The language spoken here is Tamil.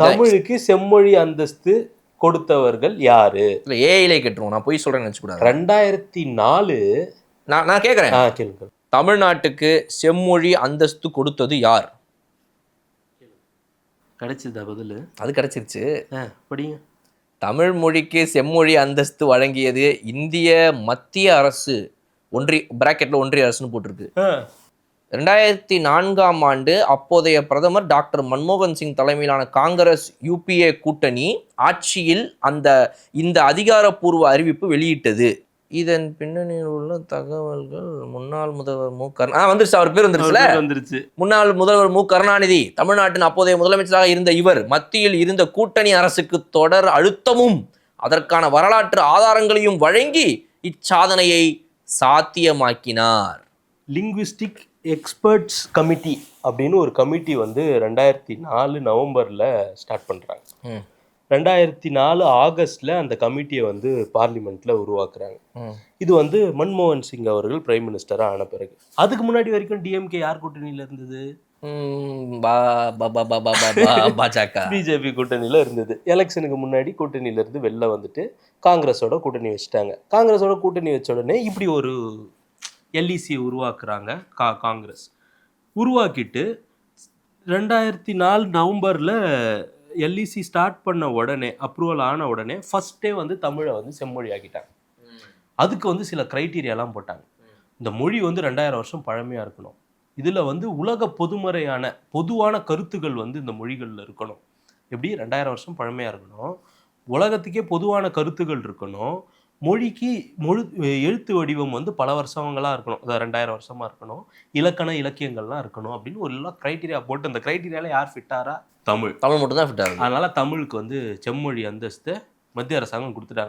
தமிழுக்கு செம்மொழி அந்தஸ்து கொடுத்தவர்கள் யாரு? இல்லை ஏஐலே கேட்டுருவோம், நான் போய் சொல்கிறேன்னு நினச்சிக்கூடாது. 2004 நான் கேட்குறேன். கேளுங்க. தமிழ்நாட்டுக்கு செம்மொழி அந்தஸ்து கொடுத்தது யார்? கிடைச்சதா பதில்? அது கிடைச்சிருச்சு. படிங்க. தமிழ் மொழிக்கு செம்மொழி அந்தஸ்து வழங்கியது இந்திய மத்திய அரசு, ஒன்றிய அரசுன்னு போட்டிருக்கு. 2004ஆம் ஆண்டு அப்போதைய பிரதமர் டாக்டர் மன்மோகன் சிங் தலைமையிலான காங்கிரஸ் யூபிஏ கூட்டணி ஆட்சியில் இந்த அதிகாரப்பூர்வ அறிவிப்பு வெளியிட்டது. இதன் பின்னணியில் உள்ள தகவல்கள் முன்னாள் முதல்வர் வந்துருச்சு. அவர் பேர் வந்துருச்சு. முன்னாள் முதல்வர் மு கருணாநிதி தமிழ்நாட்டின் அப்போதைய முதலமைச்சராக இருந்த இவர் மத்தியில் இருந்த கூட்டணி அரசுக்கு தொடர் அழுத்தமும் அதற்கான வரலாற்று ஆதாரங்களையும் வழங்கி இச்சாதனையை சாத்தியமாக்கினார். லிங்குவிஸ்டிக் எக்ஸ்பர்ட்ஸ் கமிட்டி அப்படின்னு ஒரு கமிட்டி 2004 நவம்பரில் ஸ்டார்ட் பண்ணுறாங்க. 2004 ஆகஸ்ட்ல அந்த கமிட்டியை பார்லிமெண்ட்ல உருவாக்குறாங்க. இது மன்மோகன் சிங் அவர்கள் பிரைம் மினிஸ்டரா ஆன பிறகு. அதுக்கு முன்னாடி வரைக்கும் டிஎம்கே யார் கூட்டணியில இருந்தது? பிஜேபி கூட்டணியில இருந்தது. எலெக்ஷனுக்கு முன்னாடி கூட்டணியில இருந்து வெளில வந்துட்டு காங்கிரஸோட கூட்டணி வச்சுட்டாங்க. காங்கிரஸோட கூட்டணி வச்ச உடனே இப்படி ஒரு எல்இசி உருவாக்குறாங்க. காங்கிரஸ் உருவாக்கிட்டு 2004 நவம்பர்ல எல்இசி ஸ்டார்ட் பண்ண உடனே, அப்ரூவல் ஆன உடனே ஃபர்ஸ்டே தமிழை செம்மொழி ஆக்கிட்டாங்க. அதுக்கு சில கிரைட்டீரியாலாம் போட்டாங்க. இந்த மொழி 2000 வருஷம் பழமையாக இருக்கணும். இதில் உலக பொதுவான கருத்துக்கள் இந்த மொழிகளில் இருக்கணும். எப்படி 2000 வருஷம் பழமையாக இருக்கணும், உலகத்துக்கே பொதுவான கருத்துக்கள் இருக்கணும், மொழிக்கு எழுத்து வடிவம் பல வருஷங்களாக இருக்கணும், அதாவது 2000 வருஷமாக இருக்கணும், இலக்கியங்கள்லாம் இருக்கணும் அப்படின்னு ஒரு எல்லாம் கிரைட்டீரியா போட்டு, அந்த கிரைட்டீரியாவில் யார் ஃபிட்டாரா? தமிழ் மட்டும் தான் ஃபிட் ஆகுது. அதனால தமிழுக்கு செம்மொழி அந்தஸ்து மத்திய அரசாங்கம் கொடுத்துட்டாங்க.